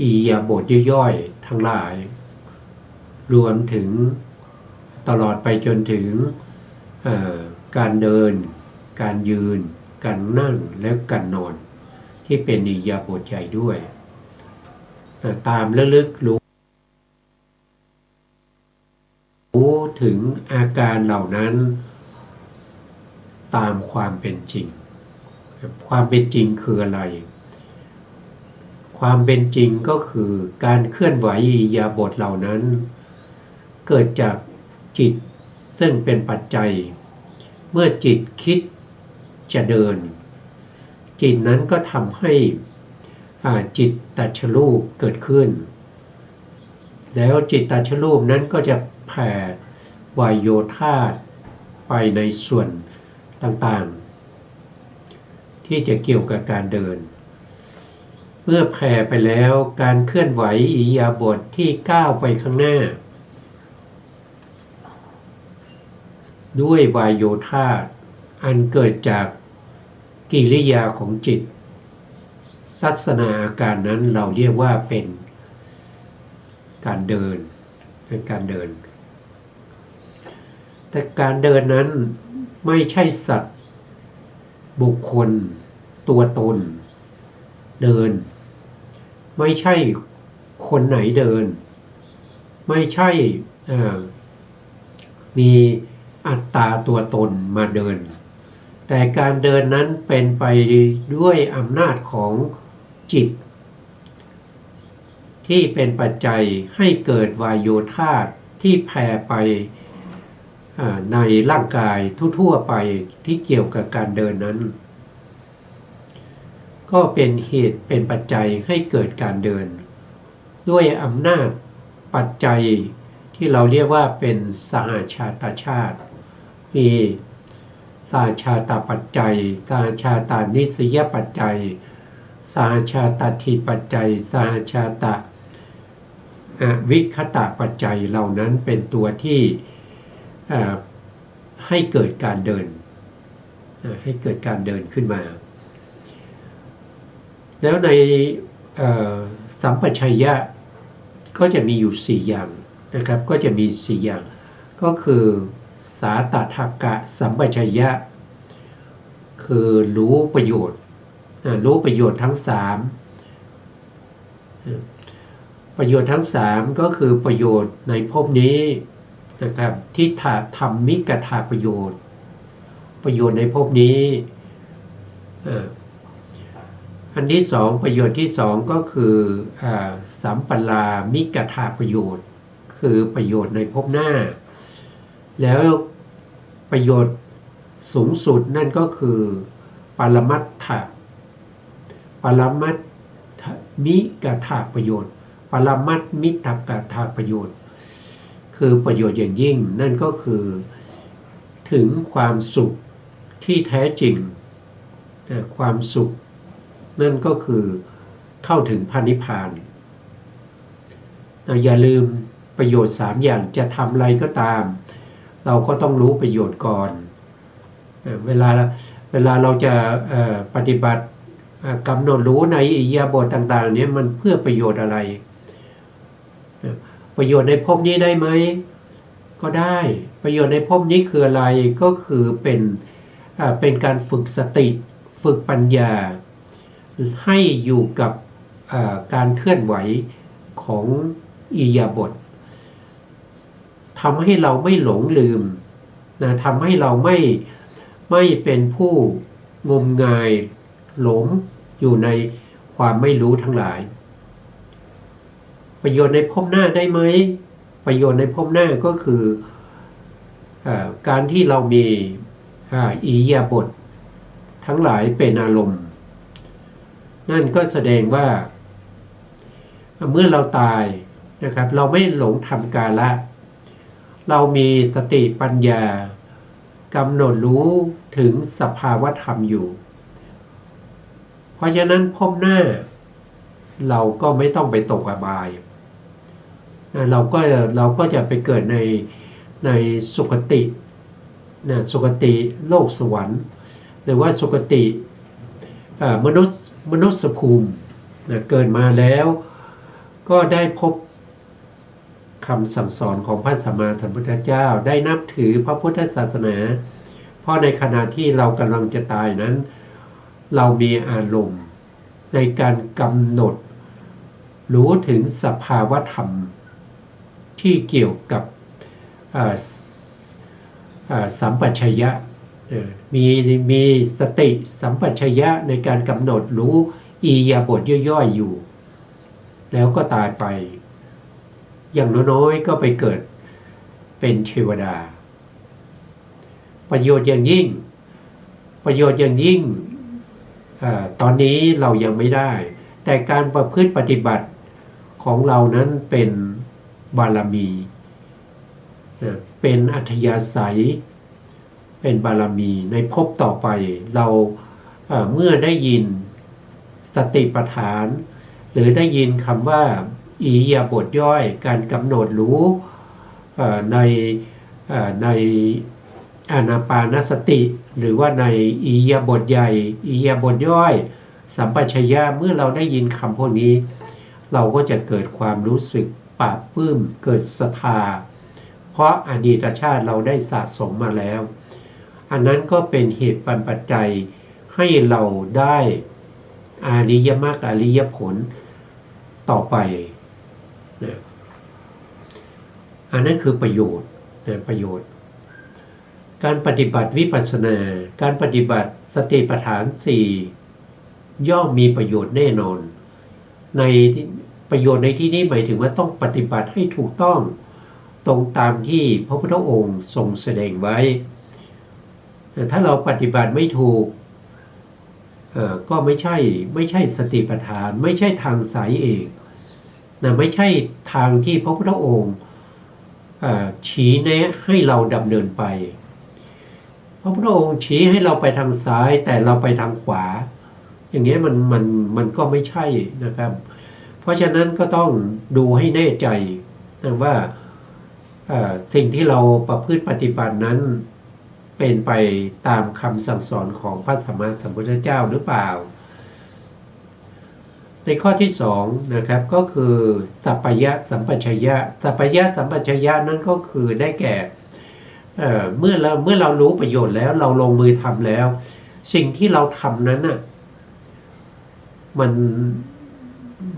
อิริยาบถย่อยๆทั้งหลายรวมถึงตลอดไปจนถึงการเดินการยืนการนั่งและการนอนที่เป็นอิริยาบถใหญ่ด้วยตามระลึกรู้ถึงอาการเหล่านั้นตามความเป็นจริงความเป็นจริงคืออะไรความเป็นจริงก็คือการเคลื่อนไหวอิริยาบถเหล่านั้นเกิดจากจิตซึ่งเป็นปัจจัยเมื่อจิตคิดจะเดินจิตนั้นก็ทำให้จิตตชรูปเกิดขึ้นแล้วจิตตชรูปนั้นก็จะแผ่วายโยธาไปในส่วนต่างๆที่จะเกี่ยวกับการเดินเมื่อแผ่ไปแล้วการเคลื่อนไหวอิริยาบถที่ก้าวไปข้างหน้าด้วยวายโยธาอันเกิดจากกิริยาของจิตลักษณะอาการนั้นเราเรียกว่าเป็นการเดินแต่การเดินนั้นไม่ใช่สัตว์บุคคลตัวตนเดินไม่ใช่คนไหนเดินไม่ใช่มีอัตตาตัวตนมาเดินแต่การเดินนั้นเป็นไปด้วยอำนาจของจิตที่เป็นปัจจัยให้เกิดวายโยธาที่แผ่ไปในร่างกายทั่วๆไปที่เกี่ยวกับการเดินนั้นก็เป็นเหตุเป็นปัจจัยให้เกิดการเดินด้วยอำนาจปัจจัยที่เราเรียกว่าเป็นสหชาตชาติมีสหชาตปัจจัยสหชาตานิสยปัจจัยสหชาตทิปัจจัยสหชาตวิคตะปัจจัยเหล่านั้นเป็นตัวที่ให้เกิดการเดินขึ้นมาแล้วในสัมปชัญญะก็จะมีอยู่4อย่างนะครับก็จะมี4อย่างก็คือสาตถกะสัมปชัญญะคือรู้ประโยชน์ทั้ง3ประโยชน์ทั้ง3ก็คือประโยชน์ในภพนี้นะครับทิฏฐธรรมิกถาประโยชน์ในภพนี้อันที่2ประโยชน์ที่2ก็คือสัมปลามิกถาประโยชน์คือประโยชน์ในภพหน้าแล้วประโยชน์สูงสุดนั่นก็คือปรมัตถมิกถาประโยชน์ปรมัตมิตกถาประโยชน์คือประโยชน์อย่างยิ่งนั่นก็คือถึงความสุขที่แท้จริงความสุขนั่นก็คือเข้าถึงพระนิพพานอย่าลืมประโยชน์3อย่างจะทำอะไรก็ตามเราก็ต้องรู้ประโยชน์ก่อนเวลาเราจะปฏิบัติกำหนดรู้ในอิริยาบถต่างๆนี้มันเพื่อประโยชน์อะไรประโยชน์ในภพนี้ได้ไหมก็ได้ประโยชน์ในภพนี้คืออะไรก็คือเป็นการฝึกสติฝึกปัญญาให้อยู่กับการเคลื่อนไหวของอิริยาบถทำให้เราไม่หลงลืมนะทำให้เราไม่เป็นผู้งมงายหลงอยู่ในความไม่รู้ทั้งหลายประโยชน์ในภพหน้าได้ไหมประโยชน์ในภพหน้าก็คือการที่เรามีอิริยาบถทั้งหลายเป็นอารมณ์นั่นก็แสดงว่าเมื่อเราตายนะครับเราไม่หลงทำกาละเรามีสติปัญญากำหนดรู้ถึงสภาวธรรมอยู่เพราะฉะนั้นภพหน้าเราก็ไม่ต้องไปตกอบายเราก็จะไปเกิดในสุคติสุคติโลกสวรรค์หรือว่าสุคติมนุษย์ภูมิเกิดมาแล้ว ก็ได้พบคำสั่งสอนของพระสัมมาสัมพุทธเจ้าได้นับถือพระพุทธศาสนาเพราะในขณะที่เรากำลังจะตายนั้นเรามีอารมณ์ในการกำหนดรู้ถึงสภาวธรรมที่เกี่ยวกับสัมปชัญญะมีสติสัมปชัญญะในการกำหนดรู้อิริยาบถย่อยๆอยู่แล้วก็ตายไปอย่างน้อยๆก็ไปเกิดเป็นเทวดาประโยชน์อย่างยิ่งตอนนี้เรายังไม่ได้แต่การประพฤติปฏิบัติของเรานั้นเป็นบารมีเป็นอัธยาศัยเป็นบารมีในภพต่อไปเราเมื่อได้ยินสติปัฏฐานหรือได้ยินคำว่าอิริยาบถย่อยการกำหนดรู้ในอานาปานสติหรือว่าในอิริยาบถใหญ่อิริยาบถย่อยสัมปชัญญะเมื่อเราได้ยินคำพวกนี้เราก็จะเกิดความรู้สึกปลาบปลื้มเกิดศรัทธาเพราะอดีตชาติเราได้สะสมมาแล้วอันนั้นก็เป็นเหตุปัจจัยให้เราได้อริยมรรคอริยผลต่อไปนะอันนั้นคือประโยชน์การปฏิบัติวิปัสสนาการปฏิบัติสติปัฏฐาน4ย่อมมีประโยชน์แน่นอนในประโยชน์ในที่นี้หมายถึงว่าต้องปฏิบัติให้ถูกต้องตรงตามที่พระพุทธองค์ทรงแสดงไว้ถ้าเราปฏิบัติไม่ถูกก็ไม่ใช่สติปัฏฐานไม่ใช่ทางสายเอกนะไม่ใช่ทางที่พระพุทธองค์ชี้แนะให้เราดำเนินไปพระพุทธองค์ชี้ให้เราไปทางซ้ายแต่เราไปทางขวาอย่างเงี้ยมันก็ไม่ใช่นะครับเพราะฉะนั้นก็ต้องดูให้แน่ใจนะว่าสิ่งที่เราประพฤติปฏิบัตินั้นเป็นไปตามคำสั่งสอนของพระสัมมาสัมพุทธเจ้าหรือเปล่าในข้อที่2นะครับก็คือสัพพยะสัมปชัญญะสัพพยะสัมปชัญญะนั้นก็คือได้แก่เมื่อเรารู้ประโยชน์แล้วเราลงมือทำแล้วสิ่งที่เราทำนั้นน่ะ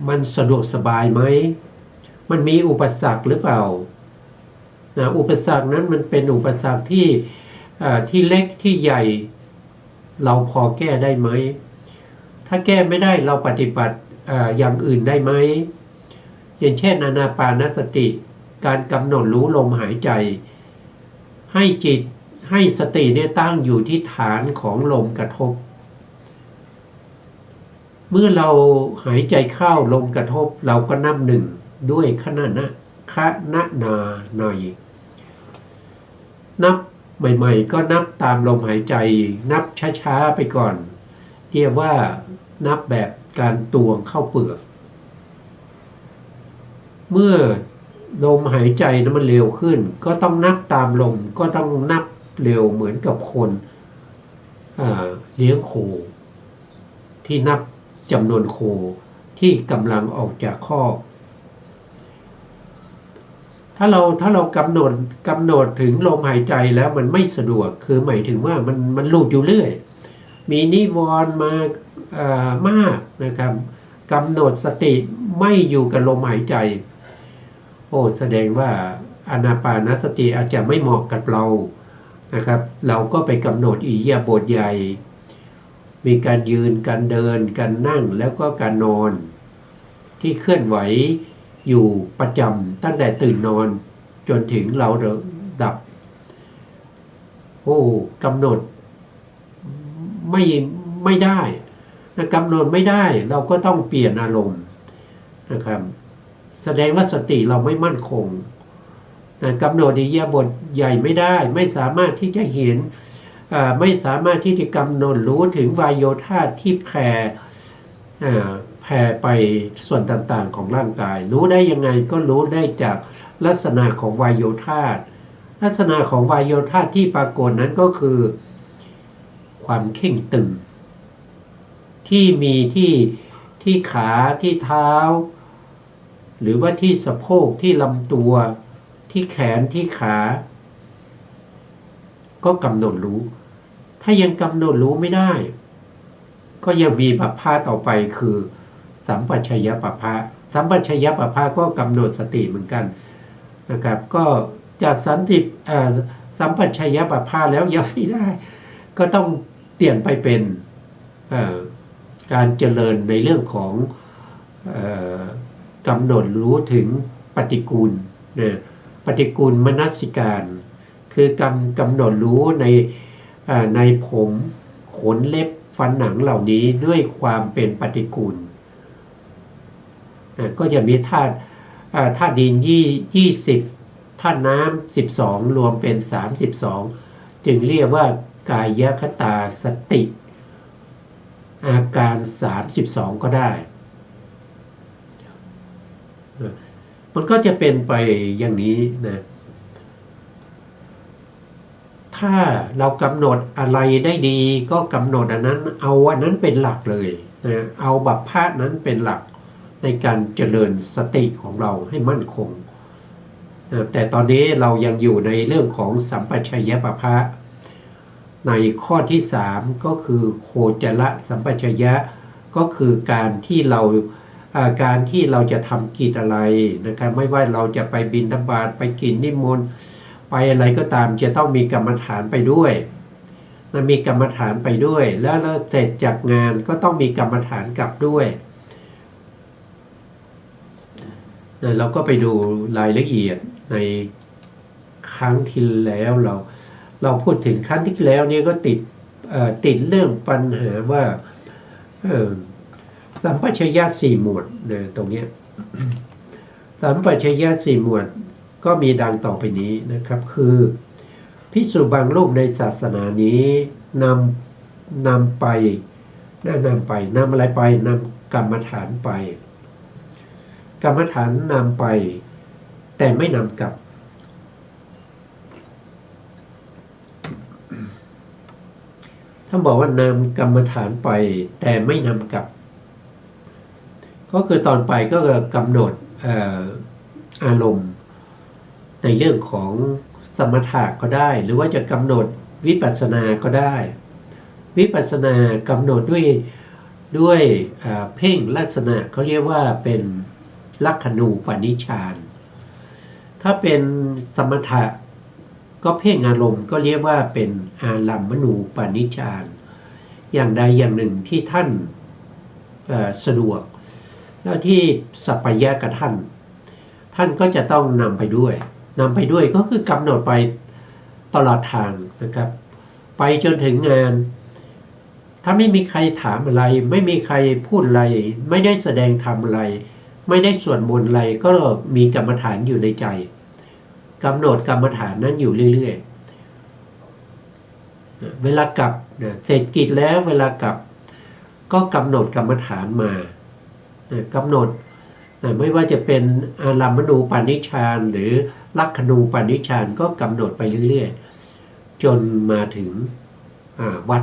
มันสะดวกสบายไหมมันมีอุปสรรคหรือเปล่าอุปสรรคนั้นมันเป็นอุปสรรคที่เล็กที่ใหญ่เราพอแก้ได้ไหมถ้าแก้ไม่ได้เราปฏิบัติอย่างอื่นได้ไหมอย่างเช่นอานาปานสติการกำหนดรู้ลมหายใจให้จิตให้สติเนี่ยตั้งอยู่ที่ฐานของลมกระทบเมื่อเราหายใจเข้าลมกระทบเราก็นับหนึ่งด้วยขณะนาในนับใหม่ๆก็นับตามลมหายใจนับช้าๆไปก่อนเรียกว่านับแบบการตวงเข้าเปลือกเมื่อลมหายใจนั้นมันเร็วขึ้นก็ต้องนับตามลมก็ต้องนับเร็วเหมือนกับคนเลี้ยงโคที่นับจำนวนโคที่กำลังออกจากคอกถ้าเรากำหนดถึงลมหายใจแล้วมันไม่สะดวกคือหมายถึงว่ามันหลุดอยู่เรื่อยมีนิวรณ์มามากนะครับกำหนดสติไม่อยู่กับลมหายใจแสดงว่าอานาปานสติอาจจะไม่เหมาะกับเรานะครับเราก็ไปกำหนดอิริยาบถใหญ่มีการยืนการเดินการนั่งแล้วก็การนอนที่เคลื่อนไหวอยู่ประจำตั้งแต่ตื่นนอนจนถึงเราดับกำหนดไม่ได้กำหนดไม่ได้เราก็ต้องเปลี่ยนอารมณ์นะครับแสดงว่าสติเราไม่มั่นคงกำหนดอิริยาบถใหญ่ไม่ได้ไม่สามารถที่จะเห็นไม่สามารถที่จะกำหนดรู้ถึงวายโยธาที่แผ่ไปส่วนต่างๆของร่างกายรู้ได้ยังไงก็รู้ได้จากลักษณะของวายโยธาลักษณะของวายโยธาที่ปรากฏนั้นก็คือความเข่งตึงที่มีที่ขาที่เท้า หรือว่าที่สะโพกที่ลำตัวที่แขนที่ขาก็กำหนดรู้ ถ้ายังกำหนดรู้ไม่ได้ก็ยังมีปัปพะต่อไปคือสัมปชัญญะปัปพะสัมปชัญญะปัปพะก็กำหนดสติเหมือนกันนะครับก็จากสัมปชัญญะปัปพะแล้วยังไม่ได้ก็ต้องเปลี่ยนไปเป็นการเจริญในเรื่องของกำหนดรู้ถึงปฏิกูลปฏิกูลมนสิการคือกำหนดรู้ในผมขนเล็บฟันหนังเหล่านี้ด้วยความเป็นปฏิกูลก็จะมีธาตุดิน20ธาตุน้ำ12รวมเป็น32จึงเรียกว่ากายคตาสติอาการ32ก็ได้มันก็จะเป็นไปอย่างนี้นะถ้าเรากำหนดอะไรได้ดีก็กำหนดอันนั้นเอาอันนั้นเป็นหลักเลยนะเอาบัพพะนั้นเป็นหลักในการเจริญสติของเราให้มั่นคงนะแต่ตอนนี้เรายังอยู่ในเรื่องของสัมปชัญญะปัพพะในข้อที่3ก็คือโคจรสัมปชัญญะก็คือการที่เราจะทำกิจอะไรนะครับไม่ว่าเราจะไปบิณฑบาตไปกินนิมนต์ไปอะไรก็ตามจะต้องมีกรรมฐานไปด้วยมีกรรมฐานไปด้วยแล้วเสร็จจากงานก็ต้องมีกรรมฐานกลับด้วยเราก็ไปดูรายละเอียดในครั้งที่แล้วเราพูดถึงครั้งที่แล้วเนี่ยก็ติดเรื่องปัญหาว่าสัมปชัญญะ4หมวดตรงนี้สัมปชัญญะ4หมวดก็มีดังต่อไปนี้นะครับคือภิกษุบางรูปในศาสนานี้นำอะไรไปนำกรรมฐานไปกรรมฐานนำไปแต่ไม่นำกลับท่านบอกว่านำกรรมฐานไปแต่ไม่นำกลับก็คือตอนไปก็กำหนดอารมณ์ในเรื่องของสมถะก็ได้หรือว่าจะกำหนดวิปัสสนาก็ได้วิปัสสนากำหนดด้วยเพ่งลักษณะเขาเรียกว่าเป็นลักขณูปนิชฌานถ้าเป็นสมถะก็เพ่งอารมณ์ก็เรียกว่าเป็นอารัมมณูปนิชฌานอย่างใดอย่างหนึ่งที่ท่านสะดวกแล้วที่สัพพยะกับท่านก็จะต้องนำไปด้วยก็คือกำหนดไปตลอดทางนะครับไปจนถึงงานถ้าไม่มีใครถามอะไรไม่มีใครพูดอะไรไม่ได้แสดงธรรมอะไรไม่ได้สวดมนต์อะไรก็มีกรรมฐานอยู่ในใจกำหนดกรรมฐานนั้นอยู่เรื่อยๆเวลากลับเสร็จกิจแล้วเวลากลับก็กำหนดกรรมฐานมากำหนดไม่ว่าจะเป็นอารัมมณูปนิชฌานหรือลักขณูปนิชฌานก็กำหนดไปเรื่อยๆจนมาถึงวัด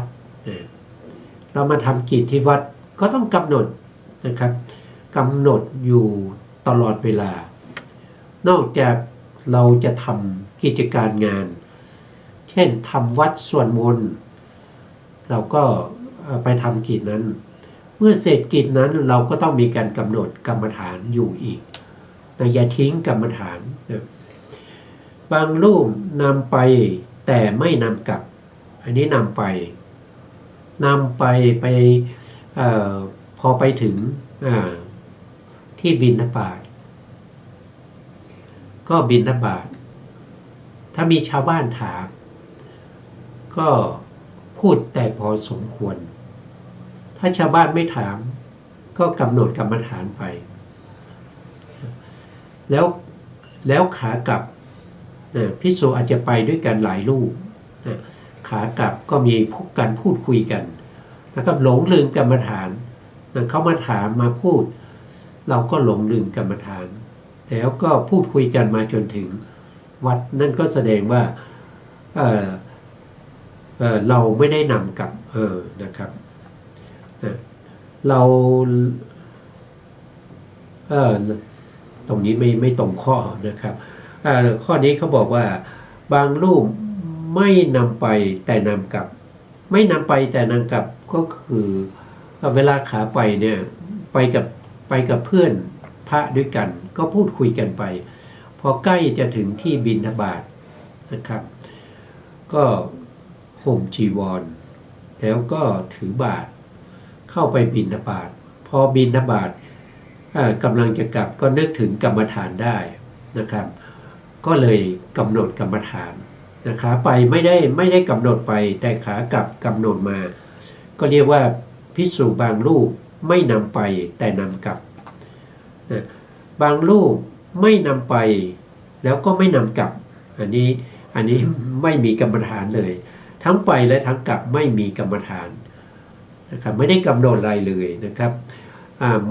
เรามาทำกิจที่วัดก็ต้องกำหนดนะครับกำหนดอยู่ตลอดเวลานอกจากเราจะทำกิจการงานเช่นทำวัดสวดมนต์เราก็ไปทำกิจนั้นเมื่อเสร็จกิจนั้นเราก็ต้องมีการกำหนดกรรมฐานอยู่อีกอย่าทิ้งกรรมฐานบางรูปนำไปแต่ไม่นำกลับอันนี้นำไปพอไปถึงที่บิณฑบาตก็บิณฑบาตถ้ามีชาวบ้านถามก็พูดแต่พอสมควรถ้าชาวบ้านไม่ถามก็กำหนดกรรมฐานไปแล้วขากลับภิกษุอาจจะไปด้วยกันหลายรูปขากลับก็มีการพูดคุยกันนะครับหลงลืมกรรมฐานเขามาถามมาพูดเราก็หลงลืมกรรมฐานแล้วก็พูดคุยกันมาจนถึงวัดนั่นก็แสดงว่าเราไม่ได้นำกับนะครับเรา ตรงนี้ไม่ตรงข้อนะครับข้อนี้เขาบอกว่าบางรูปไม่นำไปแต่นำกลับไม่นำไปแต่นำกลับก็คือเวลาขาไปเนี่ยไปกับเพื่อนพระด้วยกันก็พูดคุยกันไปพอใกล้จะถึงที่บิณฑบาตนะครับก็ห่มจีวรแล้วก็ถือบาตรเข้าไปบิณฑบาตพอบิณฑบาตกำลังจะกลับก็นึกถึงกรรมฐานได้นะครับก็เลยกำหนดกรรมฐานขาไปไม่ได้กำหนดไปแต่ขากลับกำหนดมาก็เรียกว่าภิกษุบางรูปไม่นำไปแต่นำกลับบางรูปไม่นำไปแล้วก็ไม่นำกลับอันนี้ไม่มีกรรมฐานเลยทั้งไปและทั้งกลับไม่มีกรรมฐานนะครับไม่ได้กำหนดอะไรเลยนะครับ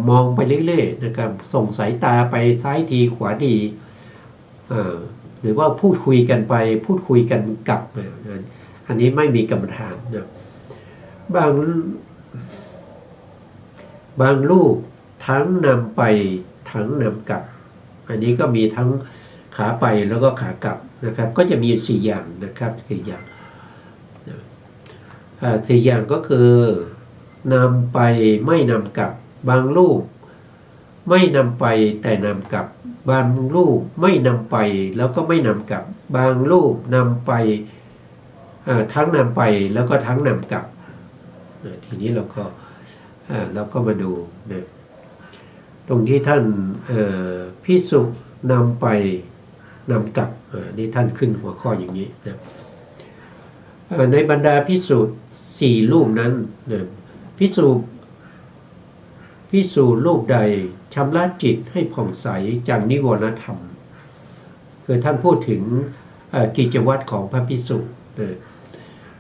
มองไปเรื่อยๆนะครับส่งสายตาไปซ้ายทีขวาทีหรือว่าพูดคุยกันไปพูดคุยกันกลับอันนี้ไม่มีกรรมฐานนะบางรูปทั้งนำไปทั้งนำกลับอันนี้ก็มีทั้งขาไปแล้วก็ขากลับนะครับก็จะมี4อย่างนะครับ4อย่าง4อย่างก็คือนำไปไม่นำกลับบางรูปไม่นำไปแต่นำกลับบางรูปไม่นำไปแล้วก็ไม่นำกลับบางรูปนำไปทั้งนำไปแล้วก็ทั้งนำกลับทีนี้เราก็มาดูนะตรงที่ท่านภิกษุนำไปนำกลับนี่ท่านขึ้นหัวข้ออย่างนี้นะในบรรดาภิกษุ4รูปนั้นนะภิกษุรูปใดชำระจิตให้ผ่องใสจากนิวรณธรรมคือท่านพูดถึงกิจวัตรของพระภิกษุ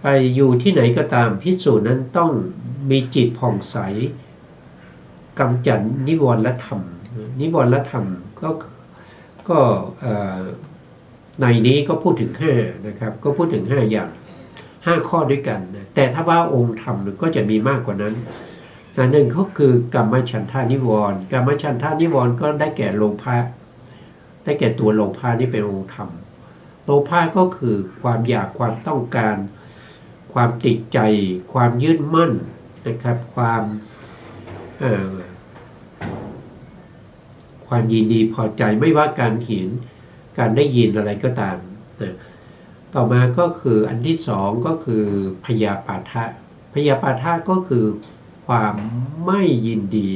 ไปอยู่ที่ไหนก็ตามภิกษุนั้นต้องมีจิตผ่องใสกำจัดนิวรณธรรมนิวรณธรรมก็ในนี้ก็พูดถึง5นะครับก็พูดถึง5อย่าง5ข้อด้วยกันนะแต่ถ้าว่าองค์ธรรมก็จะมีมากกว่านั้นหนึ่งก็คือกรรมฉันทานิวรณ์กรรมฉันทานิวรณ์ก็ได้แก่โลภะได้แก่ตัวโลภะนี่เป็นองค์ธรรมโลภะก็คือความอยากความต้องการความติดใจความยึดมั่นนะครับความยินดีพอใจไม่ว่าการเห็นการได้ยินอะไรก็ตามต่อมาก็คืออันที่2ก็คือพยาปาทะพยาปาทะก็คือความไม่ยินดี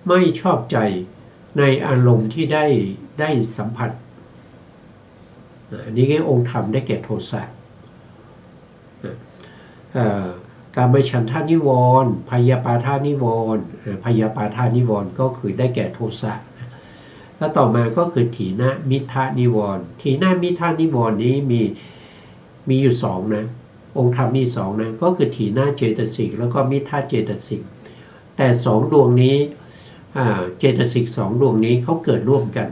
ไม่ชอบใจในอารมณ์ที่ได้สัมผัสอันนี้ก็องค์ธรรมได้แก่โทสะการไม่ฉันทานิวรณ์พยาปาทานิวรณ์พยาปาทานิวรณ์ก็คือได้แก่โทสะแล้วต่อมาก็คือถีนมิทานิวรณ์ถีนมิทานิวรณ์นี้มีอยู่2นะองค์ธรรมมี2นะก็คือถีนเจตสิกแล้วก็มิทาเจตสิกแต่2ดวงนี้เจตสิก2ดวงนี้เขาเกิดร่วมกัน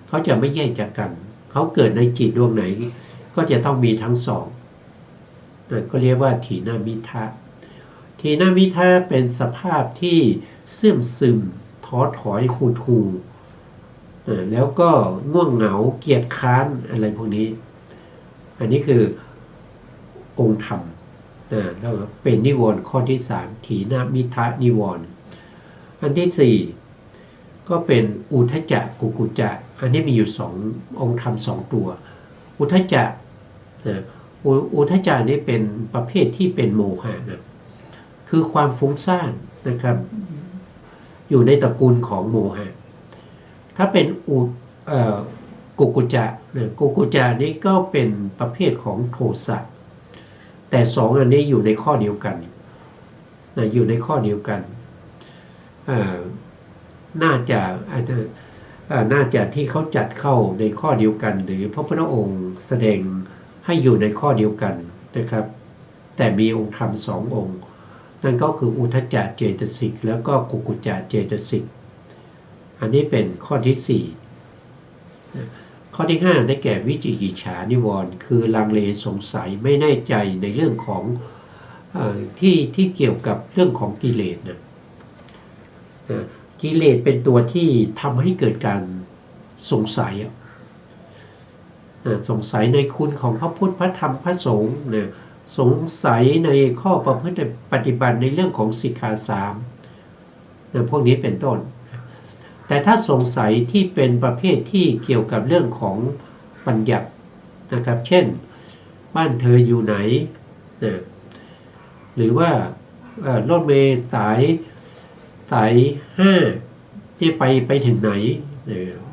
เขาจะไม่แยกจากกันเขาเกิดในจิตดวงไหนก็จะต้องมีทั้ง2ก็เรียกว่าถีนมิทะถีนมิทะเป็นสภาพที่เสื่อมซึมท้อถอยหดหู่แล้วก็ง่วงเหงาเกียจค้านอะไรพวกนี้อันนี้คือองค์ธรรมแล้วเป็นนิวรณ์ข้อที่3ถีนมิทะนิวรณ์อันที่4ก็เป็นอุทธัจจะกุกุจจะอันนี้มีอยู่2องค์ธรรม2ตัวอุทธัจจะอุทธัจจะนี่เป็นประเภทที่เป็นโมหะนะคือความฟุ้งซ่านนะครับอยู่ในตระกูลของโมหะถ้าเป็นกุกุจจะกุกุจจะนี่ก็เป็นประเภทของโทสะแต่2อันนี้อยู่ในข้อเดียวกันอยู่ในข้อเดียวกันน่าจะที่เขาจัดเข้าในข้อเดียวกันหรือพระพุทธองค์แสดงให้อยู่ในข้อเดียวกันนะครับแต่มีองค์ธรรม2องค์นั่นก็คืออุทธัจจะเจตสิกแล้วก็กุกุจจะเจตสิกอันนี้เป็นข้อที่4ข้อที่5ได้แก่วิจิกิจฉานิวรณ์คือลังเลสงสัยไม่แน่ใจในเรื่องของที่เกี่ยวกับเรื่องของกิเลสนะกิเลสเป็นตัวที่ทำให้เกิดการ สงสัยสงสัยในคุณของพระพุทธพระธรรมพระสงฆ์เนี่ยสงสัยในข้อประพฤติปฏิบัติในเรื่องของสิกขาสามพวกนี้เป็นต้นแต่ถ้าสงสัยที่เป็นประเภทที่เกี่ยวกับเรื่องของบัญญัตินะครับเช่นบ้านเธออยู่ไหนนะหรือว่ารถเมล์สาย5ที่ไปถึงไหน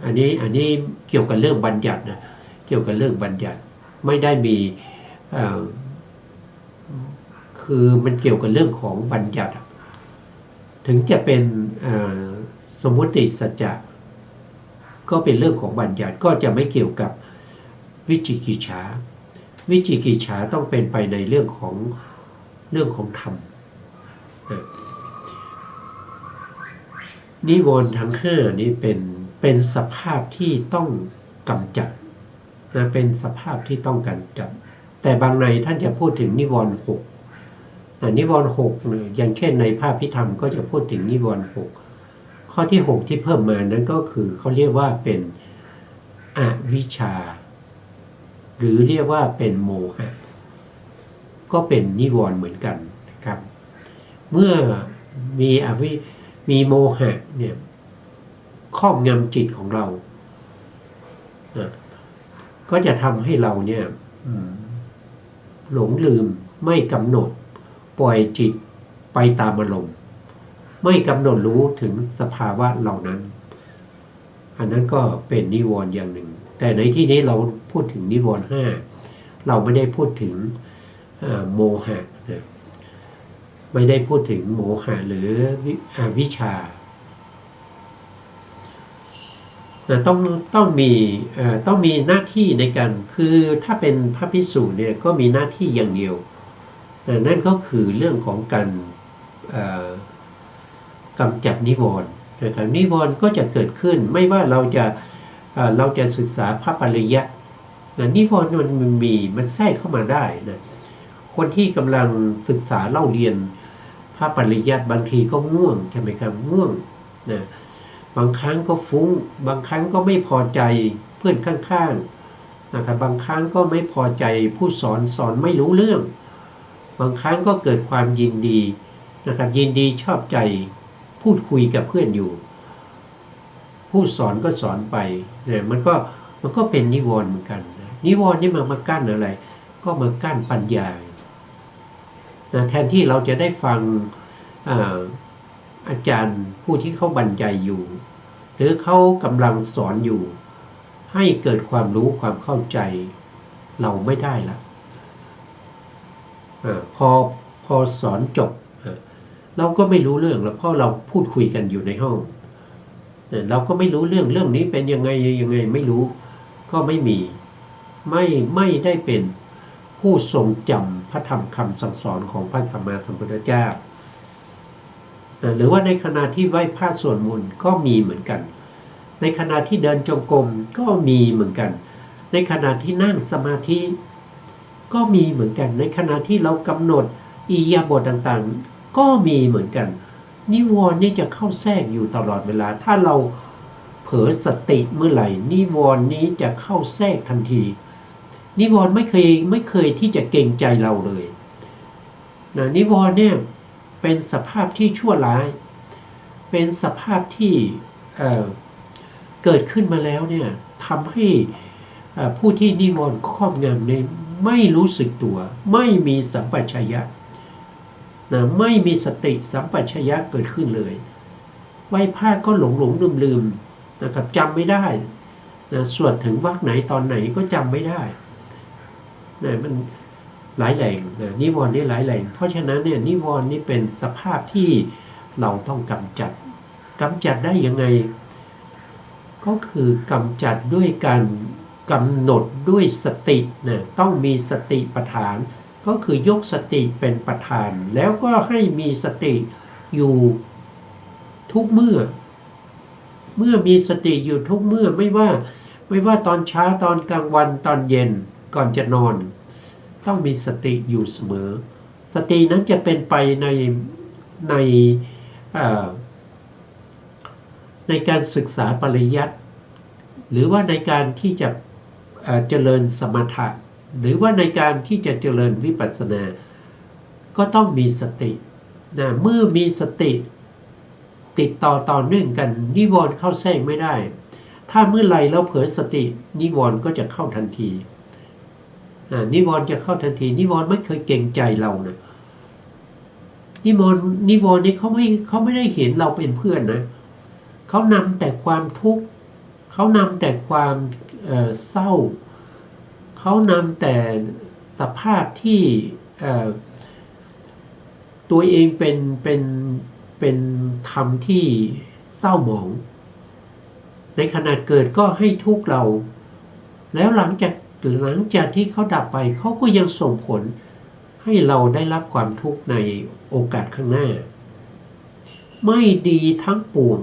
อันนี้เกี่ยวกับเรื่องบัญญัตินะเกี่ยวกับเรื่องบัญญัติไม่ได้มีคือมันเกี่ยวกับเรื่องของบัญญัติถึงจะเป็นสมมุติสัจจะก็เป็นเรื่องของบัญญัติก็จะไม่เกี่ยวกับวิจิกิจฉาวิจิกิจฉาต้องเป็นไปในเรื่องของธรรมนิวรณ์ทั้ง5นี้เป็นสภาพที่ต้องกำจัดนะเป็นสภาพที่ต้องกำจัดแต่บางในท่านจะพูดถึงนิวรณ์6นิวรณ์6อย่างเช่นในภาพพิธรรมก็จะพูดถึงนิวรณ์6ข้อที่6ที่เพิ่มมานั้นก็คือเขาเรียกว่าเป็นอวิชชาหรือเรียกว่าเป็นโมหะก็เป็นนิวรณ์เหมือนกันนะครับเมื่อมีโมหะเนี่ยครอบงำจิตของเราก็จะทำให้เราเนี่ยหลงลืมไม่กำหนดปล่อยจิตไปตามอารมณ์ไม่กำหนดรู้ถึงสภาวะเหล่านั้นอันนั้นก็เป็นนิวรณ์อย่างหนึ่งแต่ในที่นี้เราพูดถึงนิวรณ์5เราไม่ได้พูดถึงโมหะไม่ได้พูดถึงโมหะหรือวิชชาต้องมีหน้าที่ในการคือถ้าเป็นพระภิกษุเนี่ยก็มีหน้าที่อย่างเดียวนั่นก็คือเรื่องของการกำจัดนิวรณ์นะครับนิวรณ์ก็จะเกิดขึ้นไม่ว่าเราจะศึกษาพระปริยัตินิวรณ์มันแทรกเข้ามาได้นะคนที่กำลังศึกษาเล่าเรียนพระปริยัติบางทีก็ง่วงใช่ไหมครับง่วงนะบางครั้งก็ฟุ้งบางครั้งก็ไม่พอใจเพื่อนข้างๆนะครับบางครั้งก็ไม่พอใจผู้สอนไม่รู้เรื่องบางครั้งก็เกิดความยินดีนะครับยินดีชอบใจพูดคุยกับเพื่อนอยู่ผู้สอนก็สอนไปเนี่ยมันก็เป็นนิวรณ์เหมือนกันนิวรณ์นี่มากั้นอะไรก็มากั้นปัญญาแทนที่เราจะได้ฟังอาจารย์ผู้ที่เขาบรรยายอยู่หรือเขากำลังสอนอยู่ให้เกิดความรู้ความเข้าใจเราไม่ได้ละพอสอนจบเราก็ไม่รู้เรื่องแล้วเพราะเราพูดคุยกันอยู่ในห้องเราก็ไม่รู้เรื่องนี้เป็นยังไงไม่รู้ก็ไม่ได้เป็นผู้ทรงจำพระธรรมคำสั่งสอนของพระสัมมาสัมพุทธเจ้าหรือว่าในขณะที่ไหว้พระสวดมนต์ก็มีเหมือนกันในขณะที่เดินจงกรมก็มีเหมือนกันในขณะที่นั่งสมาธิก็มีเหมือนกันในขณะที่เรากำหนดอิริยาบถต่างๆก็มีเหมือนกันนิวรณ์นี่จะเข้าแทรกอยู่ตลอดเวลาถ้าเราเผลอสติเมื่อไหร่นิวรณ์นี้จะเข้าแทรกทันทีนิวรณ์ไม่เคยที่จะเกรงใจเราเลยนะนิวรณ์เนี่ยเป็นสภาพที่ชั่วร้ายเป็นสภาพที่เกิดขึ้นมาแล้วเนี่ยทำให้ผู้ที่นิวรณ์ครอบงำเนี่ยไม่รู้สึกตัวไม่มีสัมปชัญญะนะไม่มีสติสัมปชัญญะเกิดขึ้นเลยไหว้พระก็หลงลืมนะครับจำไม่ได้นะสวดถึงวรรคไหนตอนไหนก็จำไม่ได้นะมันหลายแหล่งนะนิวรณ์นี่หลายแหล่งเพราะฉะนั้นเนี่ยนิวรณ์นี่เป็นสภาพที่เราต้องกำจัดได้ยังไงก็คือกำจัดด้วยการกำหนดด้วยสตินะต้องมีสติปัฏฐานก็คือยกสติเป็นประธานแล้วก็ให้มีสติอยู่ทุกเมื่อมีสติอยู่ทุกเมื่อไม่ว่าตอนเช้าตอนกลางวันตอนเย็นก่อนจะนอนต้องมีสติอยู่เสมอสตินั้นจะเป็นไปในการศึกษาปริยัติ หรือว่าในการที่จะเจริญสมถะหรือว่าในการที่จะเจริญวิปัสสนาก็ต้องมีสตินะเมื่อมีสติติดต่อเนื่องกันนิวรณ์เข้าแทรกไม่ได้ถ้าเมื่อไหร่เราเผลอสตินิวรณ์ก็จะเข้าทันทีนิวรณ์จะเข้าทันทีนิวรณ์ไม่เคยเกรงใจเรานะนิวรณ์นี่เขาไม่ได้เห็นเราเป็นเพื่อนนะเขานำแต่ความทุกข์เขานำแต่ความเศร้าเขานำแต่สภาพที่ตัวเองเป็นธรรมที่เศร้าหมองในขณะเกิดก็ให้ทุกข์เราแล้วหลังจากที่เขาดับไปเขาก็ยังส่งผลให้เราได้รับความทุกข์ในโอกาสข้างหน้าไม่ดีทั้งปวง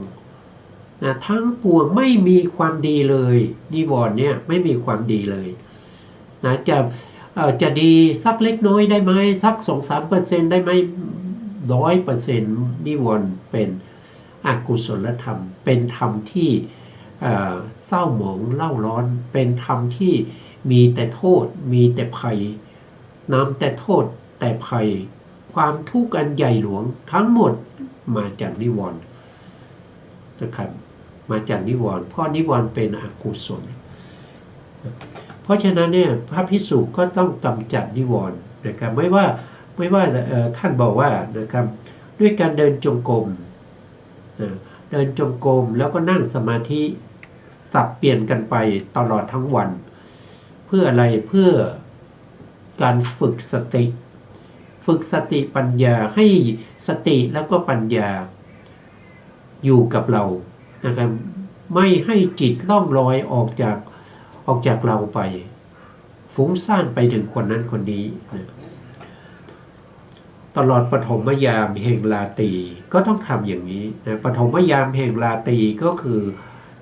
นะทั้งปวงไม่มีความดีเลยนิวรณ์เนี่ยไม่มีความดีเลยนะจะดีสักเล็กน้อยได้ไหมสัก 2-3% ได้ไหม 100% นิวรณ์เป็นอกุศลธรรมเป็นธรรมที่เศร้าหมองเล่าร้อนเป็นธรรมที่มีแต่โทษมีแต่ภัยนำแต่โทษแต่ภัยความทุกข์อันใหญ่หลวงทั้งหมดมาจากนิวรณ์นะครับมาจากนิวรณ์เพราะนิวรณ์เป็นอกุศลเพราะฉะนั้นเนี่ยพระภิกษุก็ต้องกำจัดนิวรณ์นะครับไม่ว่าท่านบอกว่านะครับด้วยการเดินจงกรมเดินจงกรมแล้วก็นั่งสมาธิสับเปลี่ยนกันไปตลอดทั้งวันเพื่ออะไรเพื่อการฝึกสติปัญญาให้สติแล้วก็ปัญญาอยู่กับเรานะครับไม่ให้จิตล่องลอยออกจากเราไปฟุ้งซ่านไปถึงคนนั้นคนนี้นะตลอดปฐมยามแห่งราตรีก็ต้องทำอย่างนี้นะปฐมยามแห่งราตรีก็คือ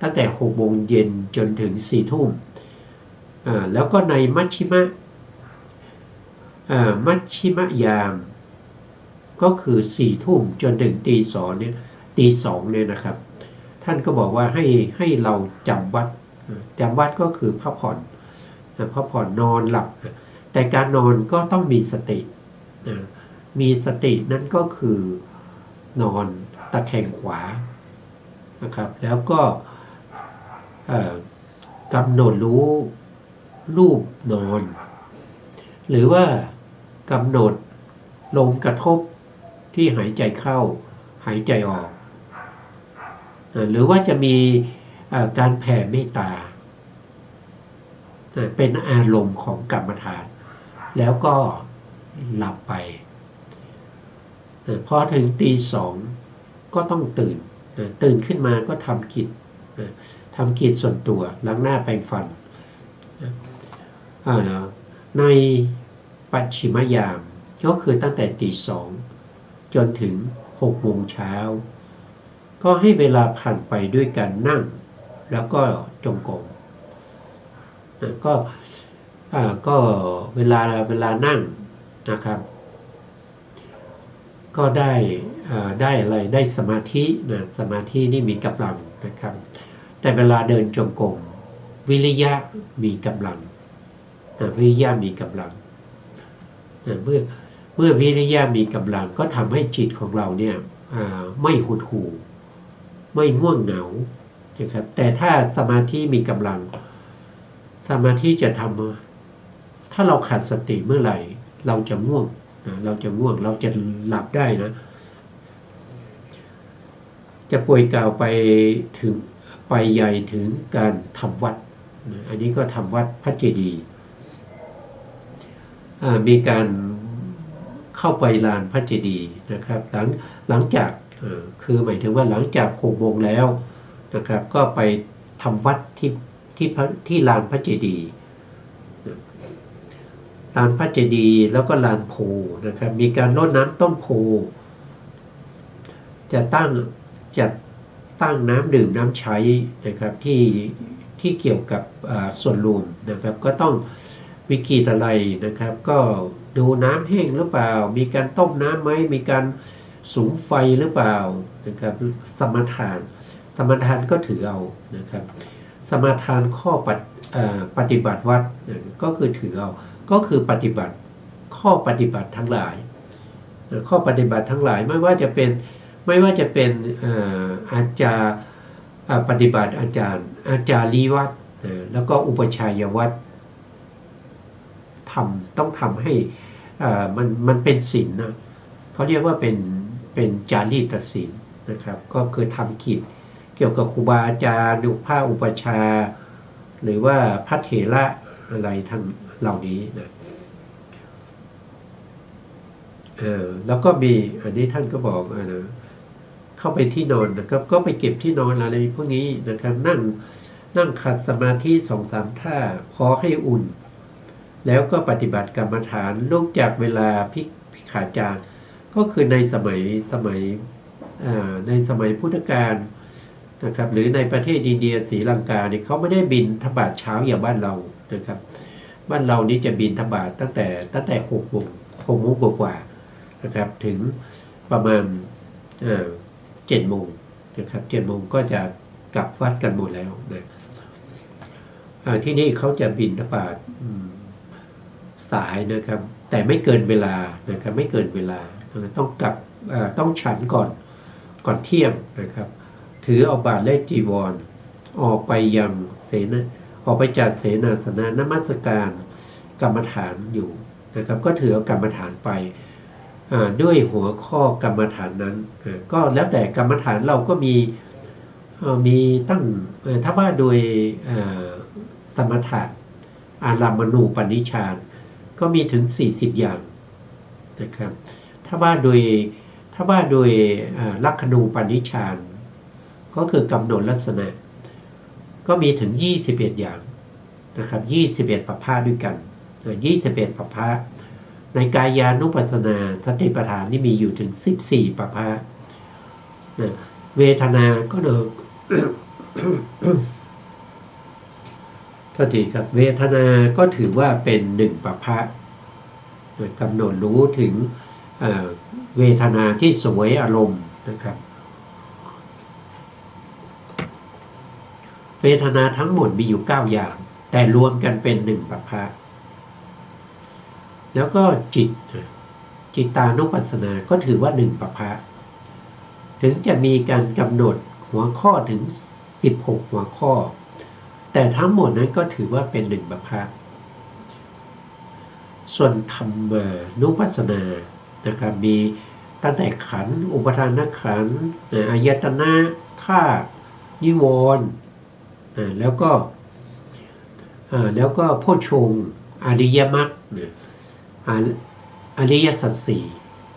ตั้งแต่6 โมงเย็นจนถึง4 ทุ่มแล้วก็ในมัชชิมยามก็คือ4 ทุ่มจนถึงตี 2เนี่ยนะครับท่านก็บอกว่าให้เราจำวัดก็คือพักผ่อนนอนหลับแต่การนอนก็ต้องมีสติมีสตินั่นก็คือนอนตะแคงขวานะครับแล้วก็กำหนดรู้รูปนอนหรือว่ากำหนดลมกระทบที่หายใจเข้าหายใจออกหรือว่าจะมีการแผ่เมตตาเป็นอารมณ์ของกรรมฐานแล้วก็หลับไปพอถึงตี 2ก็ต้องตื่นขึ้นมาก็ทำกิจส่วนตัวล้างหน้าแปรงฟันในปัจฉิมยามก็คือตั้งแต่ตี 2จนถึง6 โมงเช้าก็ให้เวลาผ่านไปด้วยการนั่งแล้วก็จงกรมก็เวลานั่งนะครับก็ได้อะไรได้สมาธินะสมาธินี่มีกำลังนะครับแต่เวลาเดินจงกรมวิริยะมีกำลังวิริยะมีกำลังเมื่อวิริยะมีกำลังก็ทำให้จิตของเราเนี่ยไม่หดหู่ไม่ง่วงเหงานะครับแต่ถ้าสมาธิมีกำลังสมาธิจะทำถ้าเราขาดสติเมื่อไหร่เราจะง่วงเราจะหลับได้นะจะป่วยกล่าวไปใหญ่ถึงการทำวัดอันนี้ก็ทำวัดพระเจดีย์มีการเข้าไปลานพระเจดีย์นะครับหลังจากคือหมายถึงว่าหลังจาก6 โมงแล้วนะครับก็ไปทำวัดที่ลานพระเจดีย์ลานพระเจดีย์แล้วก็ลานโพนะครับมีการรดน้ำต้นโพจะตั้งน้ำดื่มน้ำใช้นะครับที่เกี่ยวกับส่วนรวมนะครับก็ต้องวิกฤตอะไรนะครับก็ดูน้ำแห้งหรือเปล่ามีการต้มน้ำไหมมีการสุมไฟหรือเปล่านะครับสมทานก็ถือเอานะครับ สมาทานข้อปฏิบัติวัดก็คือถือเอาก็คือปฏิบัติข้อปฏิบัติทั้งหลายข้อปฏิบัติทั้งหลายไม่ว่าจะเป็นอาจารย์ปฏิบัติอาจารย์ลีวัดแล้วก็อุปชัยวัดต้องทำให้มันเป็นศีลนะเขาเรียกว่าเป็นจารีตศีลนะครับก็คือทำกิจเกี่ยวกับครูบาอาจารย์อุปชาหรือว่าพระเถระอะไรทั้งเหล่านี้นะแล้วก็มีอันนี้ท่านก็บอกนะเข้าไปที่นอนนะครับก็ไปเก็บที่นอนอะไรพวกนี้นะครับนั่งขัดสมาธิ 2-3 ท่าพอให้อุ่นแล้วก็ปฏิบัติกรรมฐานลุกจากเวลาพิขาจารก็คือในสมัยพุทธกาลนะครับหรือในประเทศอินเดียศรีลังกาเนี่ยเขาไม่ได้บิณฑบาตเช้าอย่างบ้านเรานะครับบ้านเรานี้จะบิณฑบาตตั้งแต่6 โมงกว่านะครับถึงประมาณ7 โมงนะครับ7 โมงก็จะกลับวัดกันหมดแล้วนะที่นี่เขาจะบิณฑบาตสายนะครับแต่ไม่เกินเวลานะครับไม่เกินเวลาต้องกลับต้องฉันก่อนเที่ยงนะครับถือเอาบาตรและจีวรออกไปยังออกไปจัดเสนาสนะนมัสการกรรมฐานอยู่นะครับก็ถือเอากรรมฐานไปด้วยหัวข้อกรรมฐานนั้นก็แล้วแต่กรรมฐานเราก็มีตั้งถ้าว่าโดยสมถะอารามณูปนิชฌานก็มีถึง40 อย่างนะครับถ้าว่าโดยลักขณูปนิชฌานก็คือกำหนดลักษณะก็มีถึง21 อย่างนะครับ21 ประภาคด้วยกัน21 ประภาคในกายานุปัสสนาสติปัฏฐานนี่มีอยู่ถึง14 ประภาคเวทนาก็เดิม ก็ดีครับเวทนาก็ถือว่าเป็น1 ประภาคกำหนดรู้ถึงเวทนาที่สวยอารมณ์นะครับเวทนาทั้งหมดมีอยู่9 อย่างแต่รวมกันเป็น1 ประภาคแล้วก็จิตตานุปัสสนาก็ถือว่า1 ประภาคถึงจะมีการกำหนดหัวข้อถึง16 หัวข้อแต่ทั้งหมดนั้นก็ถือว่าเป็น1 ประภาคส่วนธรรมานุปัสสนานะครับมีตั้งแต่ขันธ์อุปทานขันธ์อายตนะธาตุนิวรณ์แล้วก็โพชฌงค์อริยมรรคอริยสัจ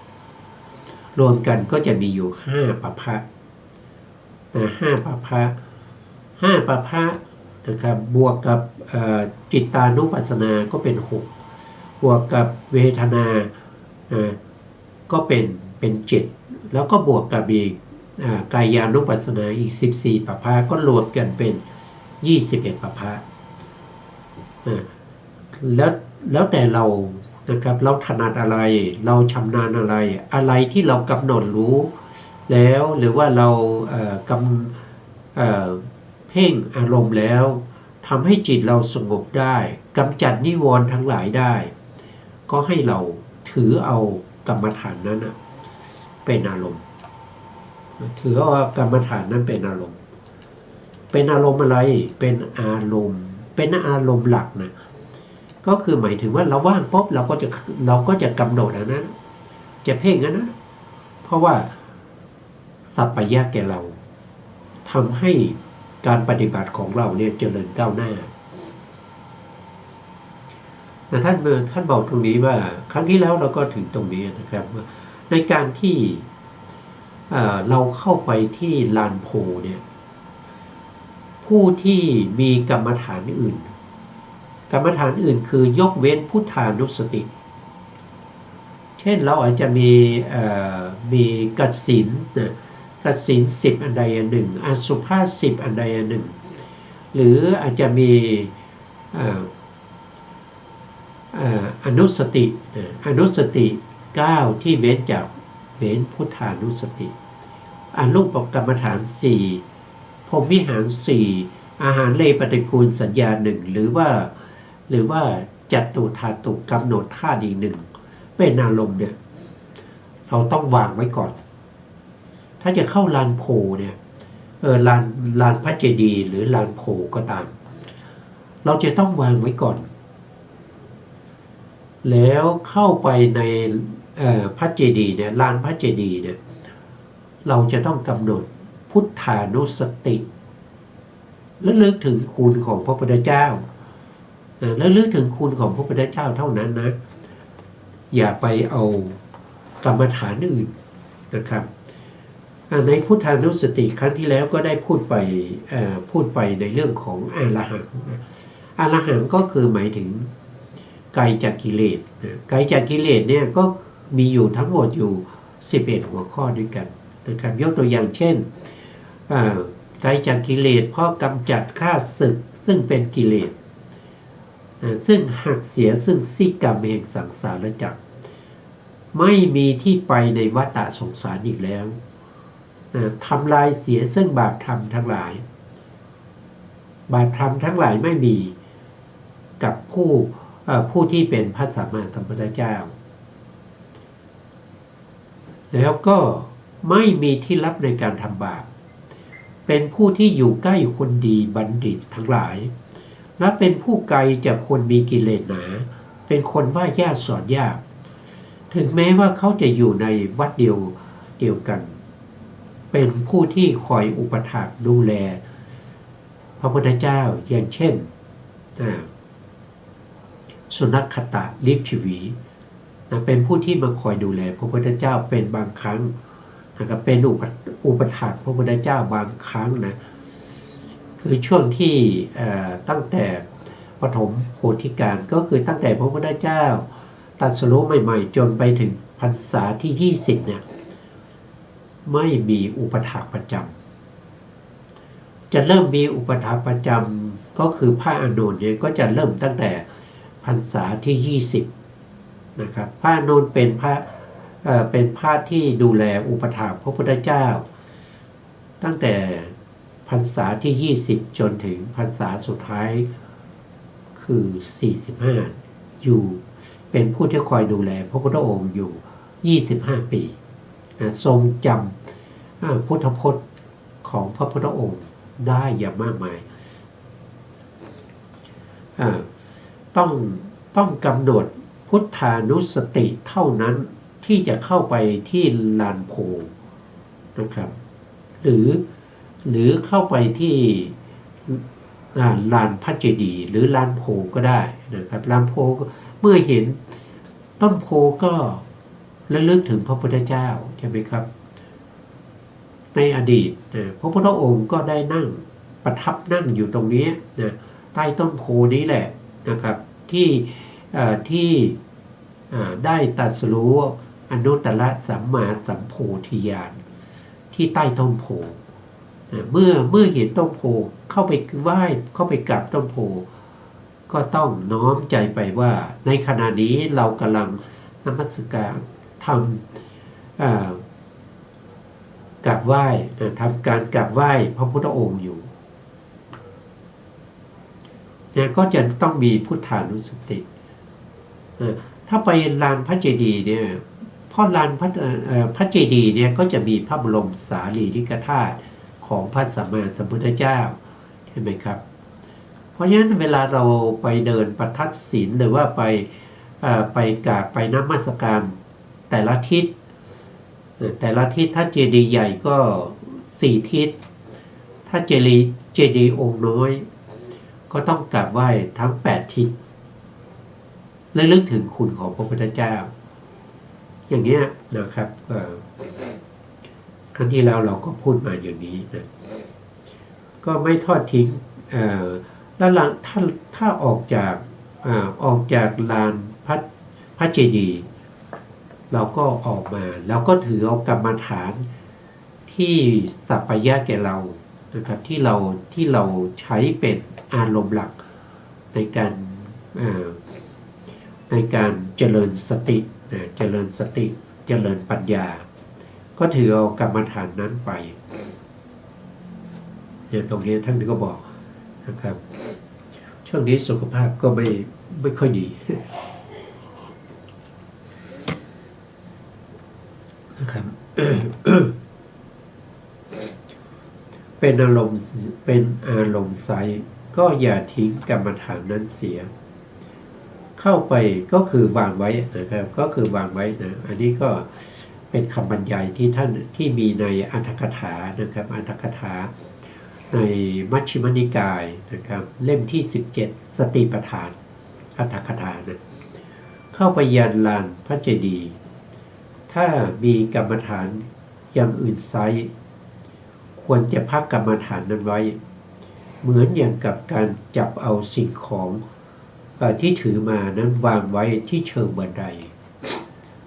4รวมกันก็จะมีอยู่5 ประภาค5 ประภาคนะครับบวกกับจิตตานุปัสสนาก็เป็น6บวกกับเวทนาก็เป็น7แล้วก็บวกกับอีกกายานุปัสสนาอีก14 ประภาคก็รวมกันเป็น21 ประภาคแล้วแต่เรานะครับเราถนัดอะไรเราชำนาญอะไรที่เรากำหนดรู้แล้วหรือว่าเราเพ่งอารมณ์แล้วทำให้จิตเราสงบได้กำจัดนิวรณ์ทั้งหลายได้ก็ให้เราถือเอากรรมฐานนั้นเป็นอารมณ์ถือเอากรรมฐานนั้นเป็นอารมณ์อะไรเป็นอารมณ์หลักนะก็คือหมายถึงว่าเราว่างปุ๊บเราก็จะกำหนดอันนั้นจะเพ่งอันนั้นเพราะว่าสัพพยะแก่เราทำให้การปฏิบัติของเราเนี่ยเจริญก้าวหน้าท่านบอกตรงนี้ว่าครั้งที่แล้วเราก็ถึงตรงนี้นะครับในการที่เราเข้าไปที่ลานโพเนี่ยผู้ที่มีกรรมฐานอื่นคือยกเว้นพุทธานุสติเช่นเราอาจจะมีกสิณ10 อันใดอันหนึ่งอสุภาษ10 อันใดอันหนึ่งหรืออาจจะมีอนุสติ9ที่เว้นจากเว้นพุทธานุสติอรูปกรรมฐาน4พรหมวิหาร4 อาหารเลปฏิกูลสัญญาหนึ่งหรือว่าจัตุธาตุกำหนดธาตุอีกหนึ่งเป็นอารมณ์เนี่ยเราต้องวางไว้ก่อน ถ้าจะเข้าลานโพเนี่ยลานพระเจดีย์หรือลานโพก็ตามเราจะต้องวางไว้ก่อนแล้วเข้าไปในพระเจดีย์เนี่ยลานพระเจดีย์เนี่ยเราจะต้องกำหนดพุทธานุสติและลึกถึงคุณของพระพุทธเจ้าและลึกถึงคุณของพระพุทธเจ้าเท่านั้นนะอย่าไปเอากรรมฐานอื่นนะครับในพุทธานุสติครั้งที่แล้วก็ได้พูดไปในเรื่องของอรหังอรหังก็คือหมายถึงไกลจากกิเลสไกลจากกิเลสเนี่ยก็มีอยู่ทั้งหมดอยู่11หัวข้อด้วยกันนะครับยกตัวอย่างเช่นไกลจากกิเลสเพราะกำจัดข้าศึกซึ่งเป็นกิเลสซึ่งหักเสียซึ่งสิกรรมแห่งสังสารวัฏไม่มีที่ไปในวัฏสงสารอีกแล้วทำลายเสียซึ่งบาปธรรมทั้งหลายบาปธรรมทั้งหลายไม่มีกับผู้ที่เป็นพระสัมมาสัมพุทธเจ้าแล้วก็ไม่มีที่ลับในการทำบาปเป็นผู้ที่อยู่ใกล้คนดีบัณฑิตทั้งหลายและเป็นผู้ไกลจากคนมีกิเลสหนาเป็นคนว่ายากสอนยากถึงแม้ว่าเขาจะอยู่ในวัดเดียวกันเป็นผู้ที่คอยอุปถัมภ์ดูแลพระพุทธเจ้าอย่างเช่นสุนัขตะลิฟชีวีเป็นผู้ที่มาคอยดูแลพระพุทธเจ้าเป็นบางครั้งนะครับเป็นอุปถัมภ์พระพุทธเจ้าบางครั้งนะคือช่วงที่ตั้งแต่ปฐมโพธิการก็คือตั้งแต่พระพุทธเจ้าตรัสรู้ใหม่ๆจนไปถึงพรรษาที่20เนี่ยไม่มีอุปถากประจำจะเริ่มมีอุปถากประจำก็คือพระอานนท์เนี่ยก็จะเริ่มตั้งแต่พรรษาที่20นะครับพระอานนท์เป็นพระที่ดูแลอุปถากพระพุทธเจ้าตั้งแต่พรรษาที่20จนถึงพรรษาสุดท้ายคือ45อยู่เป็นผู้ที่คอยดูแลพระพุทธองค์อยู่25ปีทรงจำพุทธพจน์ของพระพุทธองค์ได้อย่างมากมายต้องกำหนดพุทธานุสติเท่านั้นที่จะเข้าไปที่ลานโพนะครับหรือเข้าไปที่ลานพระเจดีย์หรือลานโพก็ได้นะครับลานโพเมื่อเห็นต้นโพก็ระลึกถึงพระพุทธเจ้าใช่ไหมครับในอดีตพระพุทธองค์ก็ได้ประทับนั่งอยู่ตรงนี้ใต้ต้นโพนี้แหละนะครับที่ได้ตรัสรู้อนุตตรสัมมาสัมโพธิญาณที่ใต้ต้นโพเมื่อเห็นต้นโพเข้าไปไหว้เข้าไปกราบต้นโพก็ต้องน้อมใจไปว่าในขณะนี้เรากำลังนมัสการทำกราบไหว้ทำการกราบไหว้พระพุทธองค์อยู่เนี่ยก็จะต้องมีพุทธานุสติถ้าไปลานพระเจดีย์เนี่ยเพราะลานพระเจดีย์เนี่ยก็จะมีพระบรมสารีริกธาตุของพระสัมมาสัมพุทธเจ้าใช่ไหมครับเพราะฉะนั้นเวลาเราไปเดินประทัดศีลหรือว่าไปกราบไปนมัสการแต่ละทิศถ้าเจดีย์ใหญ่ก็4ทิศถ้าเจดีย์องค์น้อยก็ต้องกราบไหว้ทั้ง8ทิศและลึกถึงคุณของพระพุทธเจ้าอย่างนี้นะครับครั้งที่แล้วเราก็พูดมาอย่างนี้นะก็ไม่ทอดทิ้งแล้วถ้าออกจากลานพระเจดีย์เราก็ออกมาแล้วก็ถือเอากรรมฐานที่สัพพยะแก่เรานะครับที่เราใช้เป็นอารมณ์หลักในการเจริญสติเจริญปัญญาก็ถือเอากรรมฐานนั้นไปเนี่ยตรงนี้ท่านก็บอก นะครับช่วงนี้สุขภาพก็ไม่ค่อยดีนะครับ เป็นอารมณ์ใสก็อย่าทิ้งกรรมฐานนั้นเสียเข้าไปก็คือวางไว้นะครับก็คือวางไว้นะอันนี้ก็เป็นคำบรรยายที่ท่านที่มีในอัตถกถานะครับอัตถกถาในมัชฌิมนิกายนะครับเล่มที่17สติปัฏฐานอัตถกถานะเข้าไปยันลานพระเจดีย์ถ้ามีกรรมฐานอย่างอื่นไซควรจะพักกรรมฐานนั้นไว้เหมือนอย่างกับการจับเอาสิ่งของที่ถือมานั้นวางไว้ที่เชิงบันได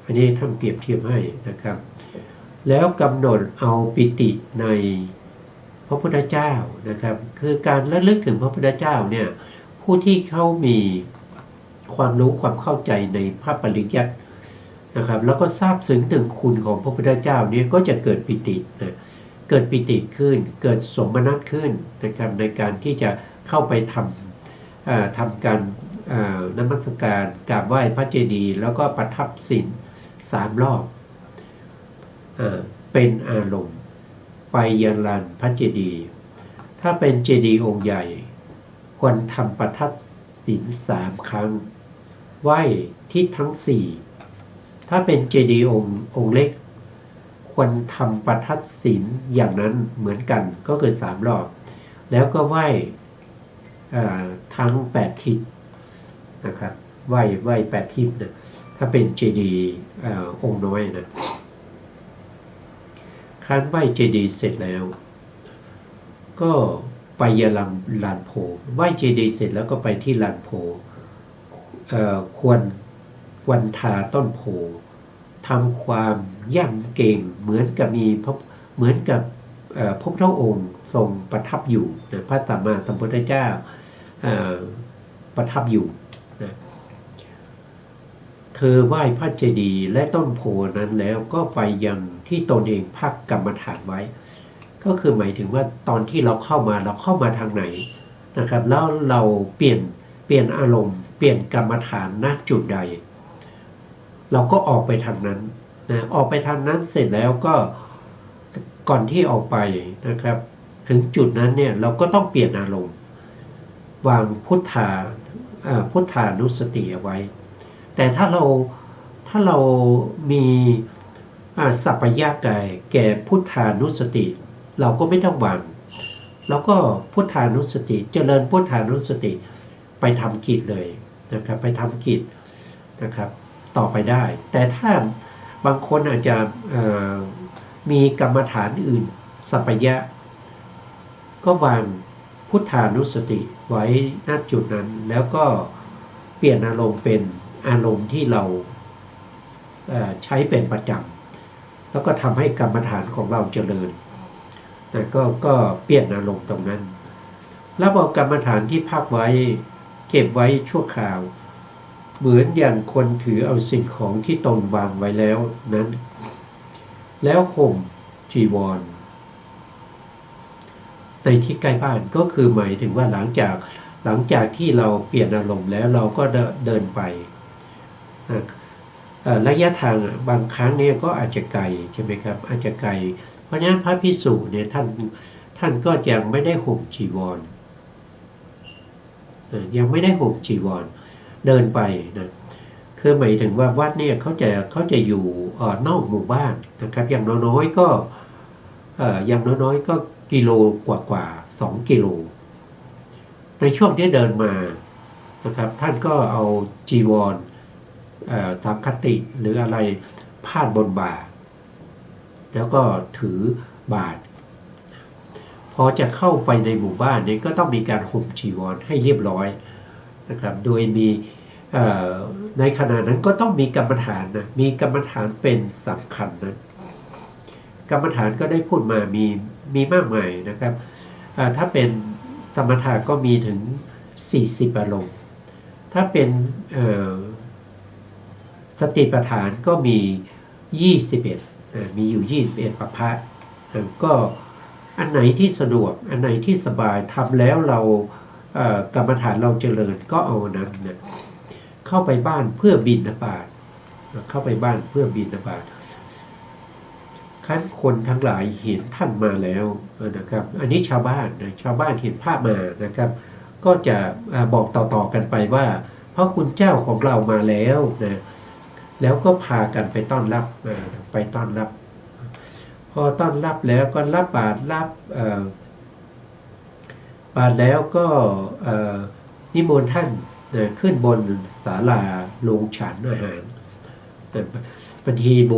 อันนี้ท่านเปรียบเทียบให้นะครับแล้วกำหนดเอาปิติในพระพุทธเจ้านะครับคือการระลึกถึงพระพุทธเจ้าเนี่ยผู้ที่เขามีความรู้ความเข้าใจในพระปริยัตินะครับแล้วก็ทราบซึ้งถึงคุณของพระพุทธเจ้าเนี่ยก็จะเกิดปิตินะเกิดปิติขึ้นเกิดสมนัสขึ้นนะครับในการที่จะเข้าไปทำการนมัสการกราบไหว้พระเจดีย์แล้วก็ประทับศีล3 รอบเป็นอารมณ์ไปยันลานพระเจดีย์ถ้าเป็นเจดีย์องค์ใหญ่ควรทำประทับศีล3 ครั้งไหว้ทิศทั้ง4ถ้าเป็นเจดีย์องค์เล็กควรทำประทับศีลอย่างนั้นเหมือนกันก็คือ3 รอบแล้วก็ไหว้ทั้ง8 ทิศนะครับไหว้8 ทิศนะถ้าเป็นเจดีย์องค์น้อยนะครั้นไหว้เจดีย์เสร็จแล้วก็ไปยังลานโพไหว้เจดีย์เสร็จแล้วก็ไปที่ลานโพควรวันทาต้นโพทำความย่ำเก่งเหมือนกับพระพุทธองค์ทรงประทับอยู่นะพระสัมมาสัมพุทธเจ้าประทับอยู่นะเธอไหว้พระเจดีย์และต้นโพนั้นแล้วก็ไปยังที่ตนเองพักกรรมฐานไว้ก็คือหมายถึงว่าตอนที่เราเข้ามาทางไหนนะครับแล้วเราเปลี่ยนอารมณ์เปลี่ยนกรรมฐานณจุดใดเราก็ออกไปทางนั้นนะออกไปทางนั้นเสร็จแล้วก็ก่อนที่ออกไปนะครับถึงจุดนั้นเนี่ยเราก็ต้องเปลี่ยนอารมณ์วางพุทธานุสติเอาไว้แต่ถ้าเรามีสัพพยะแก่พุทธานุสติเราก็ไม่ต้องวางเราก็พุทธานุสติเจริญพุทธานุสติไปทำกิจเลยนะครับไปทำกิจนะครับต่อไปได้แต่ถ้าบางคนอาจจะมีกรรมฐานอื่นสัพพยะก็วางพุทธานุสติไว้ณจุดนั้นแล้วก็เปลี่ยนอารมณ์เป็นอารมณ์ที่เราใช้เป็นประจำแล้วก็ทำให้กรรมฐานของเราเจริญนะก็เปลี่ยนอารมณ์ตรงนั้นแล้วเอากรรมฐานที่พักไว้เก็บไว้ชั่วคราวเหมือนอย่างคนถือเอาสิ่งของที่ตนวางไว้แล้วนั้นแล้วห่มจีวรในที่ใกล้บ้านก็คือหมายถึงว่าหลังจากที่เราเปลี่ยนอารมณ์แล้วเราก็เดินไประยะทางบางครั้งเนี่ยก็อาจจะไกลใช่ไหมครับอาจจะไกลเพราะฉะนั้นพระภิกษุเนี่ยท่านก็ยังไม่ได้ห่มจีวรยังไม่ได้ห่มจีวรเดินไปนะคือหมายถึงว่าวัดเนี่ยเขาจะอยู่นอกหมู่บ้านนะครับอย่างน้อยๆก็กิโลกว่า2 กิโลในช่วงที่เดินมานะครับท่านก็เอาจีวรสังคติหรืออะไรพาดบนบ่าแล้วก็ถือบาตรพอจะเข้าไปในหมู่บ้านนี้ก็ต้องมีการห่มจีวรให้เรียบร้อยนะครับโดยมีในขณะนั้นก็ต้องมีกรรมฐานนะมีกรรมฐานเป็นสำคัญนะกรรมฐานก็ได้พูดมามีมากมายนะครับถ้าเป็นสมถะก็มีถึง40 อารมณ์ถ้าเป็นสติปัฏฐานก็มี21มีอยู่21ประภะก็อันไหนที่สะดวกอันไหนที่สบายทำแล้วเรา กรรมฐานเราเจริญก็เอานั้นเนี่ยเข้าไปบ้านเพื่อบิณฑบาตเข้าไปบ้านเพื่อบิณฑบาตขั้นคนทั้งหลายเห็นท่านมาแล้วนะครับอันนี้ชาวบ้านเห็นภาพมานะครับก็จะบอกต่อๆกันไปว่าพระคุณเจ้าของเรามาแล้วนะแล้วก็พากันไปต้อนรับไปต้อนรับพอต้อนรับแล้วก็รับบาตรรับบาตรแล้วก็นิมนต์ท่านขึ้นบนศาลาลงฉันอาหารบางทีห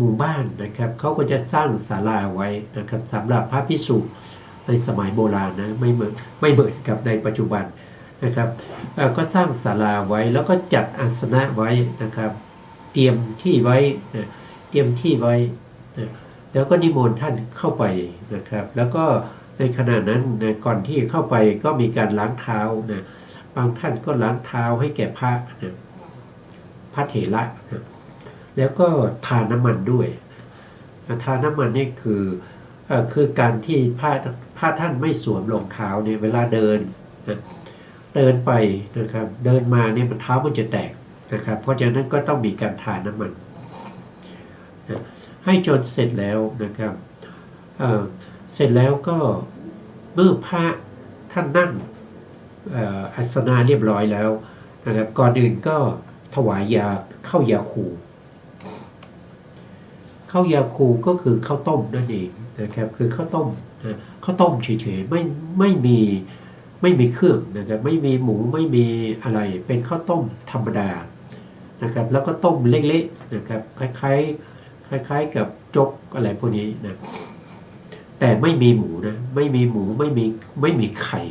มู่บ้านนะครับเขาก็จะสร้างศาลาไว้นะครับสำหรับพระภิกษุในสมัยโบราณนะไม่เหมือนกับในปัจจุบันนะครับก็สร้างศาลาไว้แล้วก็จัดอาสนะไว้นะครับเตรียมที่ไว้แล้วก็นิมนต์ท่านเข้าไปนะครับแล้วก็ในขณะนั้นก่อนที่เข้าไปก็มีการล้างเท้านะบางท่านก็ล้างเท้าให้แก่พระเถระนะแล้วก็ทาน้ำมันด้วยทาน้ำมันนี่คือการที่พระท่านไม่สวมรองเท้าเนี่ยเวลาเดินไปนะครับเดินมาเนี่ยเท้ามันจะแตกนะครับเพราะฉะนั้นก็ต้องมีการทาน้ำมันให้จนเสร็จแล้วนะครับเสร็จแล้วก็เมื่อพระท่านนั่งอาสนะเรียบร้อยแล้วนะครับก่อนอื่นก็ถวายข้าวยาคูก็คือข้าวต้มนั่นเองนะครับคือข้าวต้มเฉยๆไม่มีเครื่องนะครับไม่มีหมูไม่มีอะไรเป็นข้าวต้มธรรมดานะครับแล้วก็ต้มเล็กๆนะครับคล้ายกับจกอะไรพวกนี้นะแต่ไม่มีหมูนะไม่มีไข่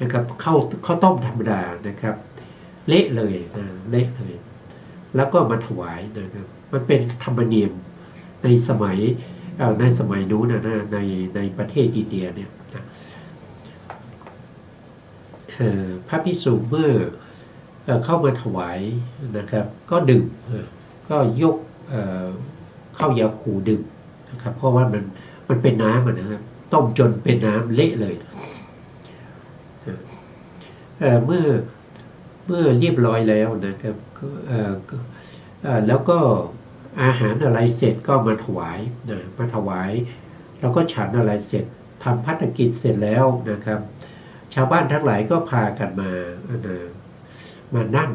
นะครับข้าวต้มธรรมดานะครับเละเลยนะเละเลยแล้วก็มาถวายนะครับมันเป็นธรรมเนียมในสมัยนู้นนะในประเทศอินเดียเนี่ยพระภิกษุเมื่อเข้ามาถวายนะครับก็ดื่มก็ยกข้าวยาคูดื่มนะครับเพราะว่ามันเป็นน้ำนะครับต้มจนเป็นน้ำเละเลยเมื่อเรียบร้อยแล้วนะครับแล้วก็อาหารอะไรเสร็จก็มาถวายแล้วก็ฉันอะไรเสร็จทำภัตตกิจเสร็จแล้วนะครับชาวบ้านทั้งหลายก็พากันมานั่ง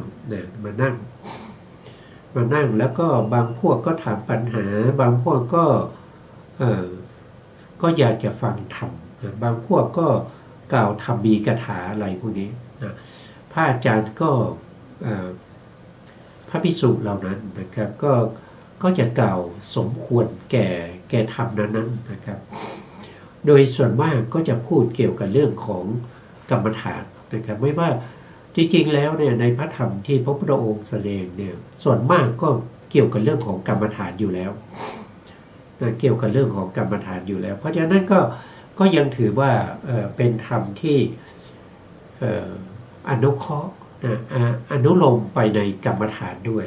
แล้วก็บางพวกก็ถามปัญหาบางพวกก็อยากจะฟังธรรมบางพวกก็กล่าวธรรมีกถาอะไรพวกนี้นะพระอาจารย์ก็พระภิกษุเหล่านั้นนะครับก็จะกล่าวสมควรแก่ธรรมนั้นนะครับโดยส่วนมากก็จะพูดเกี่ยวกับเรื่องของกรรมฐานนะครับไม่ว่าจริงๆแล้วเนี่ยในพระธรรมที่พระพุทธองค์แสดงเนี่ยส่วนมากก็เกี่ยวกับเรื่องของกรรมฐานอยู่แล้วเกี่ยวกับเรื่องของกรรมฐานอยู่แล้วเพราะฉะนั้นก็ยังถือว่าเป็นธรรมที่อนุเคราะห์อนุโลมไปในกรรมฐานด้วย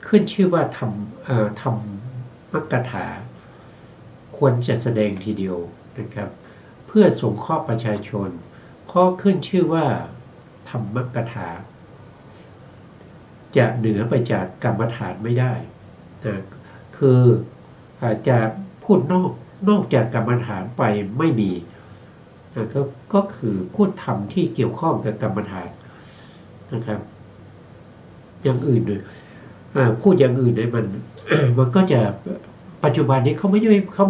ขึ้นชื่อว่าธรรมกถาควรจะแสดงทีเดียวนะครับเพื่อสงเคราะห์ประชาชนเพราะขึ้นชื่อว่าธรรมกถาจะเหนือไปจากกรรมฐานไม่ได้นะคืออาจจะพูดนอกจากกรรมฐานไปไม่มีนะก็คือพูดธรรมที่เกี่ยวข้องกับกรรมฐานนะครับอย่างอื่นเลยพูดอย่างอื่นเนี่ยมันก็จะปัจจุบันนี้เขาไม่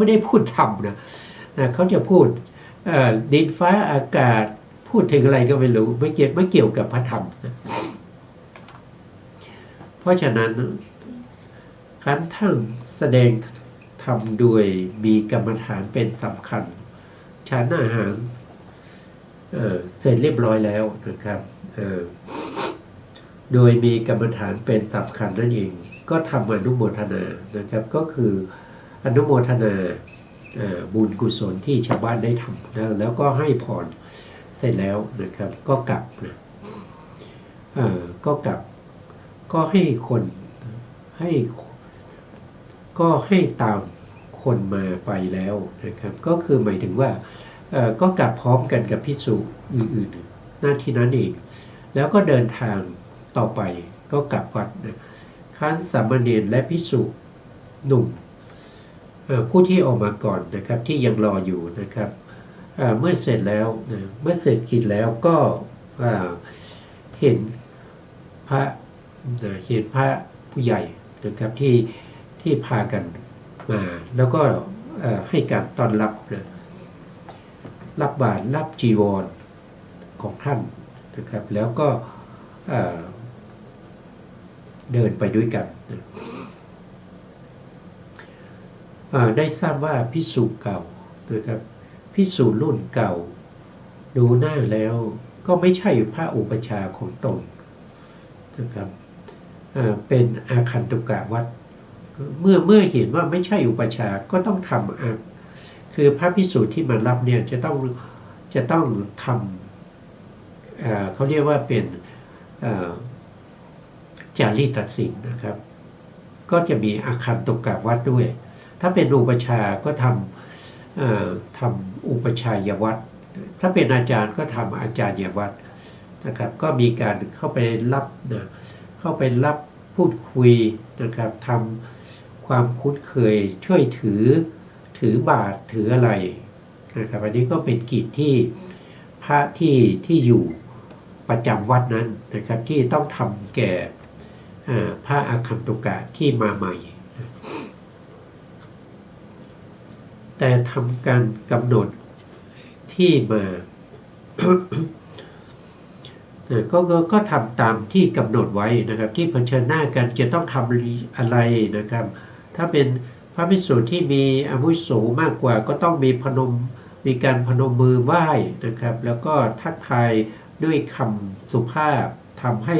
ได้พูดธรรมนะเขาจะพูดดินฟ้าอากาศพูดถึงอะไรก็ไม่รู้ไม่เกี่ยวกับพระธรรมนะเพราะฉะนั้นขั้นทั้งแสดงธรรมด้วยมีกรรมฐานเป็นสำคัญฉันอาหารเสร็จเรียบร้อยแล้วนะครับโดยมีกรรมฐานเป็นสำคัญนั่นเองก็ทำอนุโมทนานะครับก็คืออนุโมทนาบุญกุศลที่ชาวบ้านได้ทำแล้วก็ให้พรเสร็จแล้วนะครับก็กลับนะก็ให้คนให้ตามคนมาไปแล้วนะครับก็คือหมายถึงว่า ก็กลับพร้อมกันกับภิกษุอื่นๆหน้าที่นั้นเองแล้วก็เดินทางต่อไปก็กลับวัดนะครั้นสามเณรและภิกษุหนุ่มผู้ที่ออกมาก่อนนะครับที่ยังรออยู่นะครับเมื่อเสร็จแล้วนะเมื่อเสร็จกิจแล้วก็เห็นพระผู้ใหญ่นะครับที่พากันมาแล้วก็ให้การต้อนรับนะรับบาตรรับจีวรของท่านนะครับแล้วก็เดินไปด้วยกันนะได้ทราบว่าภิกษุเก่านะครับภิกษุรุ่นเก่าดูหน้าแล้วก็ไม่ใช่พระอุปชาของตนนะครับเป็นอาคันตุกะวัดเมื่อเห็นว่าไม่ใช่อุปชาก็ต้องทำคือพระภิกษุที่มารับเนี่ยจะต้องทำเขาเรียกว่าเป็นจารีตศีลนะครับก็จะมีอาคันตุกะวัดด้วยถ้าเป็นอุปชาก็ทำอุปชายวัดถ้าเป็นอาจารย์ก็ทำอาจารย์วัดนะครับก็มีการเข้าไปรับพูดคุยนะครับทำความคุ้นเคยช่วยถือบาตรถืออะไรนะครับอันนี้ก็เป็นกิจที่พระที่อยู่ประจำวัดนั้นนะครับที่ต้องทำแก่พระอาคันตุกะที่มาใหม่แต่ทำการกำหนดที่มา ก็ทำตามที่กำหนดไว้นะครับที่เผชิญหน้ากันจะต้องทำอะไรนะครับถ้าเป็นพระภิกษุที่มีอาวุโสมากกว่าก็ต้องมีการพนมมือไหว้นะครับแล้วก็ทักทายด้วยคำสุภาพทำให้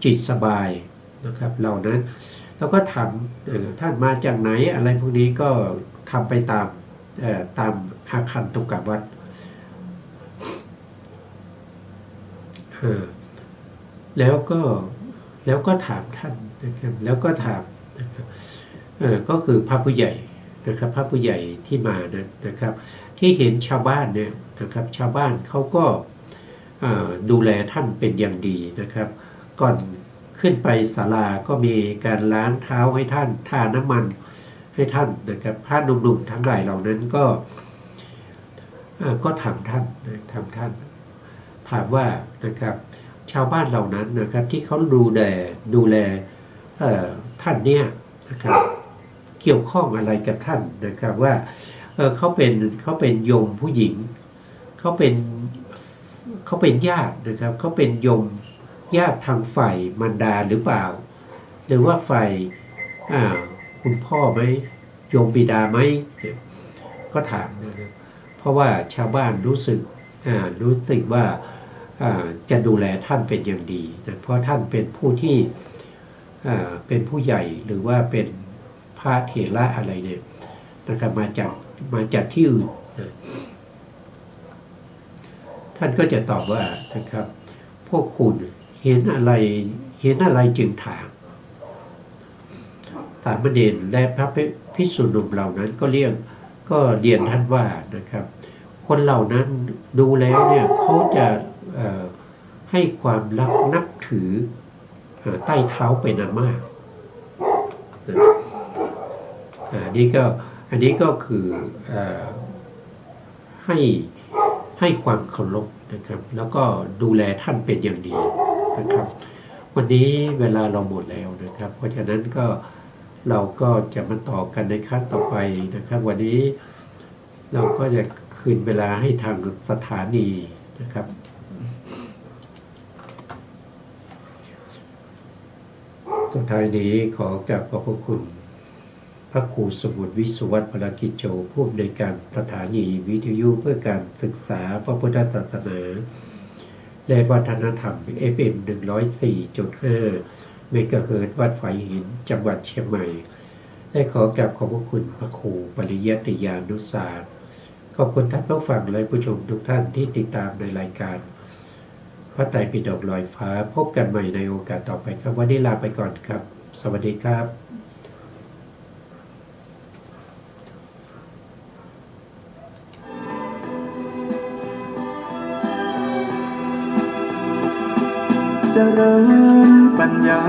จิตสบายนะครับเหล่านั้นแล้วก็ถามท่านมาจากไหนอะไรพวกนี้ก็ทำไปตามอาคันตุกะวัดแล้วก็ถามท่านนะครับแล้วก็ถามนะครับก็คือพระผู้ใหญ่นะครับพระผู้ใหญ่ที่มานะครับที่เห็นชาวบ้านเนี่ยนะครับชาวบ้านเขาก็ดูแลท่านเป็นอย่างดีนะครับก่อนขึ้นไปศาลาก็มีการล้างเท้าให้ท่านทาน้ำมันให้ท่านนะครับพระหนุ่มๆทั้งหลายเหล่านั้นก็ถามท่านถามว่านะครับชาวบ้านเหล่านั้นนะครับที่เขาดูแลท่านเนี่ยนะครับเกี่ยวข้องอะไรกับท่านนะครับว่าเขาเป็นโยมผู้หญิงเขาเป็นญาตินะครับเขาเป็นโยมญาติทางฝ่ายมารดาหรือเปล่าหรือว่าฝ่ายคุณพ่อไหมโยมบิดาไหมก็ถามนะครับเพราะว่าชาวบ้านรู้สึกว่าจะดูแลท่านเป็นอย่างดีนะเพราะท่านเป็นผู้ที่เป็นผู้ใหญ่หรือว่าเป็นพระเถระอะไรเนี่ยนะครับมาจากที่อื่นนะท่านก็จะตอบว่านะครับพวกคุณเห็นอะไรจึงถามสามเณรและพระภิกษุหนุ่มเหล่านั้นก็เรียนท่านว่านะครับคนเหล่านั้นดูแล้วเนี่ยเขาจะให้ความรักนับถือใต้เท้าเป็นอันมากอันนี้ก็คือให้ความเคารพนะครับแล้วก็ดูแลท่านเป็นอย่างดีนะครับวันนี้เวลาเราหมดแล้วนะครับเพราะฉะนั้นเราก็จะมาต่อกันในครั้งต่อไปนะครับวันนี้เราก็จะคืนเวลาให้ทางสถานีนะครับสุดท้ายนี้ขอกราบขอบพระคุณพระครูสมุทรวิสุวัฒน์พลกิจโจผู้อำนวยการสถานีวิทยุเพื่อการศึกษาพระพุทธศาสนาและวัฒนธรรม FM 104.5 เมกะเฮิรตซ์วัดฝายหินจังหวัดเชียงใหม่ได้ขอกราบขอบพระคุณพระครูปริยัติยานุสาสตร์ขอบคุณท่านผู้ฟังและผู้ชมทุกท่านที่ติดตามในรายการพระไตรปิฎกลอยฟ้าพบกันใหม่ในโอกาสต่อไปครับวันนี้ลาไปก่อนครับสวัสดีครับ เจริญปัญญา